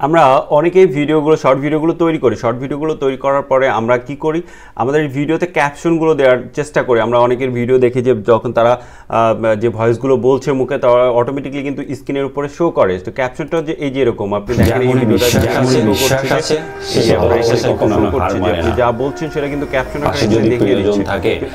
আমরা অনেকেই শর্ট ভিডিওগুলো তৈরি করি। শর্ট ভিডিওগুলো তৈরি করার পরে আমরা কি করি, আমাদের ভিডিওতে ক্যাপশনগুলো দেওয়ার চেষ্টা করি। আমরা অনেকের ভিডিও দেখি যে যখন তারা যে ভয়েসগুলো বলছে মুখে, তারা অটোমেটিকলি কিন্তু স্ক্রিনের উপরে শো করে। তো ক্যাপশনটা যে এই যে এরকম আপনি দেখেন, এই ভিডিওটা আপনি যা বলছেন সেটা কিন্তু ক্যাপশন আকারে দেখিয়ে দিচ্ছে।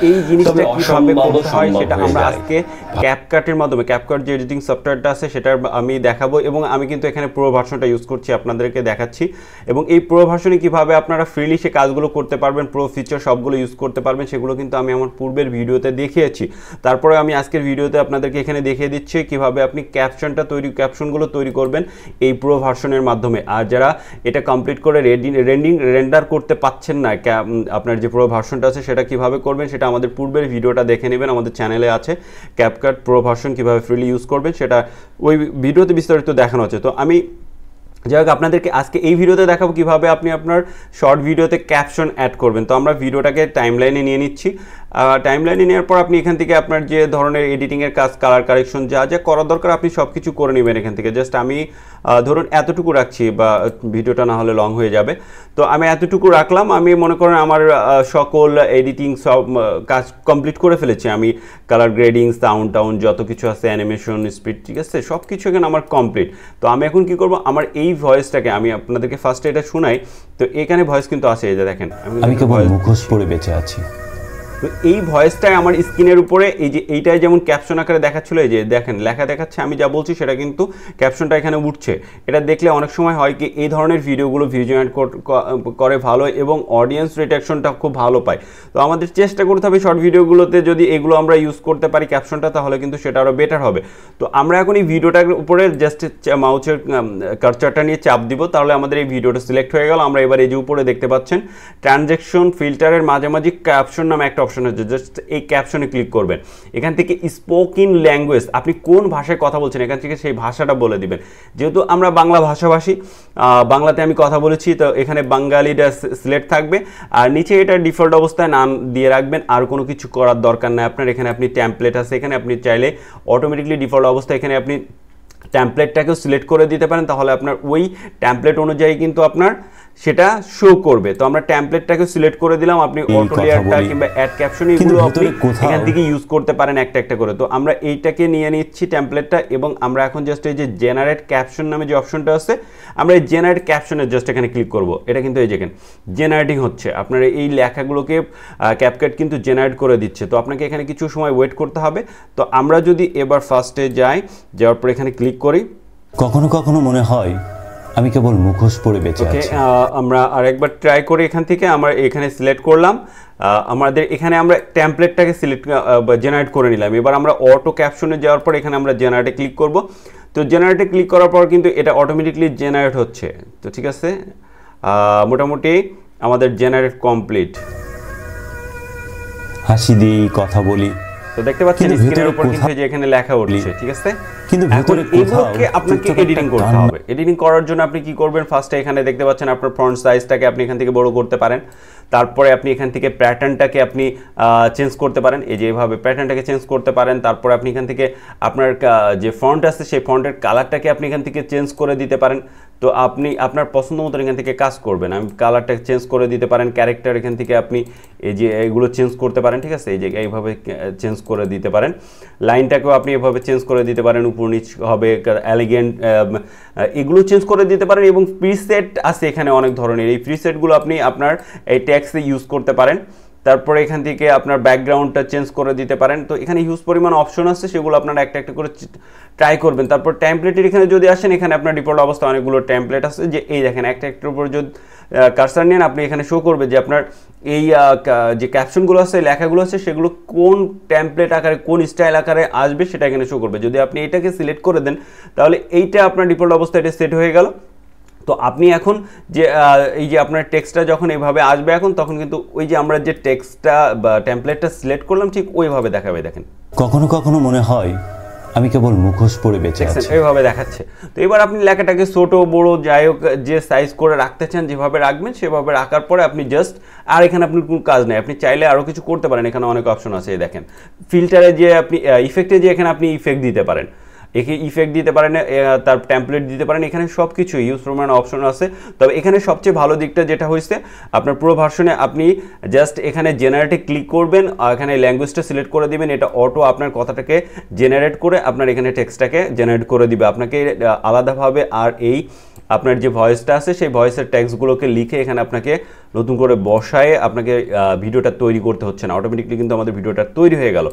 এই জিনিসটা কিভাবে করতে হয় সেটা আমরা আজকে ক্যাপকাটের মাধ্যমে, ক্যাপকাট যে এডিটিং সফটওয়্যারটা আছে সেটা আমি দেখাবো, এবং আমি কিন্তু এখানে প্রো ভার্সনটা ইউজ করছি, আপনাদেরকে দেখাচ্ছি। এবং এই প্রো ভার্সনে কিভাবে আপনারা ফ্রিলি সে কাজগুলো করতে পারবেন, প্রো ফিচার সবগুলো ইউজ করতে পারবেন, সেগুলো কিন্তু আমি আমার পূর্বের ভিডিওতে দেখিয়েছি। তারপরে আমি আজকের ভিডিওতে আপনাদেরকে এখানে দেখিয়ে দিচ্ছি কিভাবে আপনি ক্যাপশনগুলো তৈরি করবেন এই প্রো ভার্সনের মাধ্যমে। আর যারা এটা কমপ্লিট করে রেন্ডার করতে পাচ্ছেন না, আপনার যে প্রো ভার্সনটা আছে সেটা কিভাবে করবেন সেটা আমাদের পূর্বের ভিডিওটা দেখে নেবেন, আমাদের চ্যানেলে আছে। ক্যাপকাট প্রো ভার্সন কিভাবে ফ্রিলি ইউজ করবেন সেটা ওই ভিডিওতে বিস্তারিত দেখানো আছে। তো আমি যাই হোক আপনাদেরকে আজকে এই ভিডিওতে দেখাবো কিভাবে আপনি আপনার শর্ট ভিডিওতে ক্যাপশন অ্যাড করবেন। তো আমরা ভিডিওটাকে টাইমলাইনে নিয়ে নিচ্ছি। টাইমলাইনে নেওয়ার পর আপনি এখান থেকে আপনার যে ধরনের এডিটিংয়ের কাজ, কালার কারেকশন যা যা করার দরকার আপনি সব কিছু করে নেবেন এখান থেকে। জাস্ট আমি ধরুন এতটুকু রাখছি, বা ভিডিওটা না হলে লং হয়ে যাবে। তো আমি এতটুকু রাখলাম। আমি মনে করেন আমার সকল এডিটিং সব কাজ কমপ্লিট করে ফেলেছি। আমি কালার গ্রেডিং, সাউন্ড যত কিছু আছে, অ্যানিমেশন, স্পিড, ঠিক আছে, সব কিছু এখানে আমার কমপ্লিট। তো আমি এখন কি করব, আমার এই ভয়েসটাকে আমি আপনাদেরকে ফার্স্টে এটা শোনাই। তো এখানে ভয়েস কিন্তু আছে, এই যে দেখেন, আমি কেবল মুখোশ পরে বেঁচে আছি। তো এই ভয়েসটাই আমার স্ক্রিনের উপরে এই যে এইটাই যেমন ক্যাপশন আকারে দেখাচ্ছিল, এই যে দেখেন লেখা দেখাচ্ছে, আমি যা বলছি সেটা কিন্তু ক্যাপশনটা এখানে উঠছে। এটা দেখলে অনেক সময় হয় কি, এই ধরনের ভিডিওগুলো ভিজুয়াল করে ভালো এবং অডিয়েন্স রিটেকশনটা খুব ভালো পায়। তো আমাদের চেষ্টা করতে হবে শর্ট ভিডিওগুলোতে যদি এগুলো আমরা ইউজ করতে পারি ক্যাপশনটা, তাহলে কিন্তু সেটা আরও বেটার হবে। তো আমরা এখন এই ভিডিওটার উপরে জাস্ট মাউসের কার্সারটা নিয়ে চাপ দিব, তাহলে আমাদের এই ভিডিওটা সিলেক্ট হয়ে গেল। আমরা এবার এই যে উপরে দেখতে পাচ্ছেন ট্রানজ্যাকশন ফিল্টারের মাঝামাঝি ক্যাপশন নামে একটা অপশন আছে, জাস্ট এই ক্যাপশনে ক্লিক করবেন। এখান থেকে স্পোকেন ল্যাঙ্গুয়েজ, আপনি কোন ভাষায় কথা বলছেন এখান থেকে সেই ভাষাটা বলে দিবেন। যেহেতু আমরা বাংলা ভাষাভাষী, বাংলাতে আমি কথা বলেছি, তো এখানে বাঙালিটা সিলেক্ট থাকবে। আর নিচে এটা ডিফল্ট অবস্থায় নাম দিয়ে রাখবেন, আর কোনো কিছু করার দরকার নাই আপনার। এখানে আপনি টেমপ্লেট আছে, এখানে আপনি চাইলে অটোমেটিকলি ডিফল্ট অবস্থায় এখানে আপনি টেমপ্লেটটাকেও সিলেক্ট করে দিতে পারেন, তাহলে আপনার ওই টেমপ্লেট অনুযায়ী কিন্তু আপনার সেটা শো করবে। তো আমরা টেমপ্লেটটাকে সিলেক্ট করে দিলাম। আপনি অটো লেয়ারটা কিংবা অ্যাড ক্যাপশন এগুলো আপনি এখান থেকে ইউজ করতে পারেন একটা একটা করে। তো আমরা এইটাকে নিয়ে নিচ্ছি টেমপ্লেটটা, এবং আমরা এখন জাস্ট এই যে জেনারেট ক্যাপশন নামে যে অপশনটা আছে, আমরা এই জেনারেট ক্যাপশনের জাস্ট এখানে ক্লিক করব। এটা কিন্তু এই যেখানে জেনারেটিং হচ্ছে, আপনার এই লেখাগুলোকে ক্যাপকাট কিন্তু জেনারেট করে দিচ্ছে। তো আপনাকে এখানে কিছু সময় ওয়েট করতে হবে। তো আমরা যদি এবার ফার্স্টে যাওয়ার পর এখানে ক্লিক করি, কখনো কখনো মনে হয় আমি কেবল মুখোশ পরে বেঁচে আছি। আমরা আরেকবার ট্রাই করি। এখান থেকে আমরা এখানে সিলেক্ট করলাম, আমাদের এখানে আমরা টেমপ্লেটটাকে জেনারেট করে নিলাম। এবার আমরা অটো ক্যাপশনে যাওয়ার পর এখানে আমরা জেনারেটে ক্লিক করব। তো জেনারেটে ক্লিক করার পর কিন্তু এটা অটোমেটিকলি জেনারেট হচ্ছে। তো ঠিক আছে, মোটামুটি আমাদের জেনারেট কমপ্লিট। হাসি দিয়ে কথা বলি, তো দেখতে পাচ্ছেন স্ক্রিনের উপর কিন্তু যে এখানে লেখা উঠছে, ঠিক আছে। কিন্তু ভিতরে এগুলোকে আপনাকে এডিটিং করতে হবে। এডিটিং করার জন্য আপনি কি করবেন, ফার্স্টে এখানে দেখতে পাচ্ছেন আপনার ফন্ট সাইজটাকে আপনি এখান থেকে বড় করতে পারেন। তারপরে আপনি এখান থেকে প্যাটার্নটাকে আপনি চেঞ্জ করতে পারেন, এই যে এইভাবে প্যাটার্নটাকে চেঞ্জ করতে পারেন। তারপরে আপনি এখান থেকে আপনার যে ফন্ট আছে সেই ফন্টের কালারটাকে আপনি এখান থেকে চেঞ্জ করে দিতে পারেন। তো আপনি আপনার পছন্দ মতো এখান থেকে কাজ করবেন। আমি কালারটাকে চেঞ্জ করে দিতে পারেন, ক্যারেক্টার এখান থেকে আপনি এই যে এগুলো চেঞ্জ করতে পারেন, ঠিক আছে, এই যে এইভাবে চেঞ্জ করে দিতে পারেন। লাইনটাকেও আপনি এভাবে চেঞ্জ করে দিতে পারেন, উপর নিচ হবে, এলিগেন্ট, এগুলো চেঞ্জ করে দিতে পারেন। এবং প্রিসেট আছে এখানে অনেক ধরনের, এই প্রিসেটগুলো আপনি আপনার এই ট্যাক্সে ইউজ করতে পারেন। তারপরে এখান থেকে আপনার ব্যাকগ্রাউন্ডটা চেঞ্জ করে দিতে পারেন। তো এখানে হিউজ পরিমাণ অপশন আছে, সেগুলো আপনারা একটা একটা করে ট্রাই করবেন। তারপর টেমপ্লেটের এখানে যদি আসেন, এখানে আপনার ডিফল্ট অবস্থায় অনেকগুলো টেমপ্লেট আছে, যে এই দেখেন একটা একটার উপর যদি কার্সার নেন আপনি এখানে শো করবে যে আপনার এই যে ক্যাপশনগুলো আছে, লেখাগুলো আছে, সেগুলো কোন টেমপ্লেট আকারে, কোন স্টাইল আকারে আসবে সেটা এখানে শো করবে। যদি আপনি এটাকে সিলেক্ট করে দেন, তাহলে এইটা আপনার ডিফল্ট অবস্থায় এটা সেট হয়ে গেল। তো আপনি এখন যে এই যে আপনার টেক্সটটা যখন এইভাবে আসবে এখন, তখন কিন্তু ওই যে আমরা যে টেক্সটটা বা টেমপ্লেটটা সিলেক্ট করলাম ঠিক ওইভাবে দেখাবে। দেখেন কখনো কখনো মনে হয় আমি কেবল মুখোশ পরে বেঁচে আছি, এইভাবে দেখাচ্ছে। তো এবার আপনি লেখাটাকে ছোট বড় যাই হোক যে সাইজ করে রাখতে চান যেভাবে রাখবেন সেভাবে রাখার পরে আপনি জাস্ট, আর এখানে আপনার কোনো কাজ নেই, আপনি চাইলে আরও কিছু করতে পারেন। এখানে অনেক অপশন আছে, দেখেন ফিল্টারে যে আপনি ইফেক্টে যে এখানে আপনি ইফেক্ট দিতে পারেন। একে ইফেক্ট দিতে পারেন, তার টেমপ্লেট দিতে পারেন, এখানে সব কিছু ইউজ ফরম্যাট অপশন আছে। তবে এখানে সবচেয়ে ভালো দিকটা যেটা হয়েছে, আপনার পুরো ভার্সনে আপনি জাস্ট এখানে জেনারেটে ক্লিক করবেন, এখানে ল্যাঙ্গুয়েজটা সিলেক্ট করে দিবেন, এটা অটো আপনার কথাটাকে জেনারেট করে আপনার এখানে টেক্সটটাকে জেনারেট করে দিবে। আপনাকে আলাদাভাবে আর এই আপনার যে ভয়েসটা আছে সেই ভয়েসের টেক্সটগুলোকে লিখে এখানে আপনাকে নতুন করে বসায়ে আপনাকে ভিডিওটা তৈরি করতে হচ্ছে না, অটোমেটিকলি কিন্তু আমাদের ভিডিওটা তৈরি হয়ে গেল।